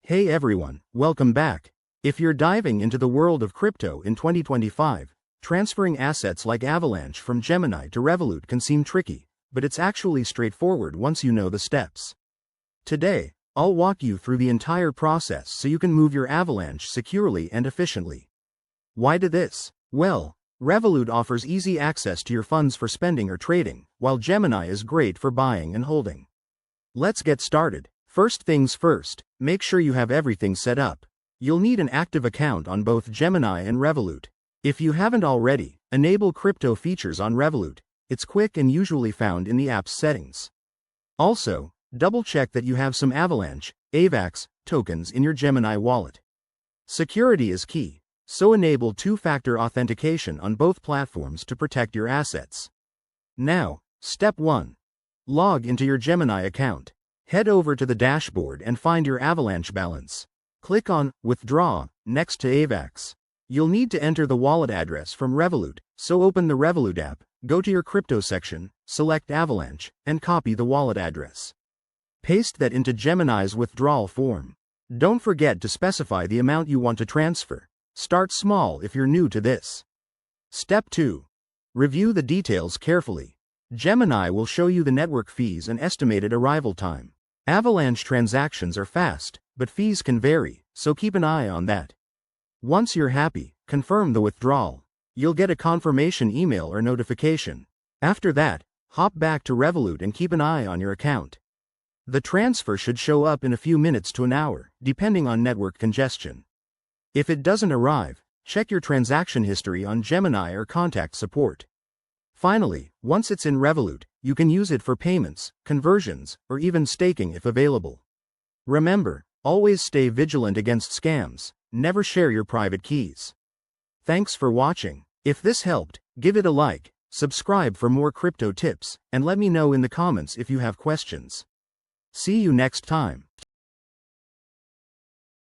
Hey everyone, welcome back. If you're diving into the world of crypto in 2025, transferring assets like Avalanche from Gemini to Revolut can seem tricky, but it's actually straightforward once you know the steps. Today, I'll walk you through the entire process so you can move your Avalanche securely and efficiently. Why do this? Well, Revolut offers easy access to your funds for spending or trading, while Gemini is great for buying and holding. Let's get started. First things first, make sure you have everything set up. You'll need an active account on both Gemini and Revolut. If you haven't already, enable crypto features on Revolut. It's quick and usually found in the app's settings. Also, double-check that you have some Avalanche, AVAX, tokens in your Gemini wallet. Security is key, so enable two-factor authentication on both platforms to protect your assets. Now, step 1. Log into your Gemini account. Head over to the dashboard and find your Avalanche balance. Click on Withdraw next to AVAX. You'll need to enter the wallet address from Revolut, so open the Revolut app, go to your crypto section, select Avalanche, and copy the wallet address. Paste that into Gemini's withdrawal form. Don't forget to specify the amount you want to transfer. Start small if you're new to this. Step 2. Review the details carefully. Gemini will show you the network fees and estimated arrival time. Avalanche transactions are fast, but fees can vary, so keep an eye on that. Once you're happy, confirm the withdrawal. You'll get a confirmation email or notification. After that, hop back to Revolut and keep an eye on your account. The transfer should show up in a few minutes to an hour, depending on network congestion. If it doesn't arrive, check your transaction history on Gemini or contact support. Finally, once it's in Revolut, you can use it for payments, conversions, or even staking if available. Remember, always stay vigilant against scams. Never share your private keys. Thanks for watching. If this helped, give it a like, subscribe for more crypto tips, and let me know in the comments if you have questions. See you next time.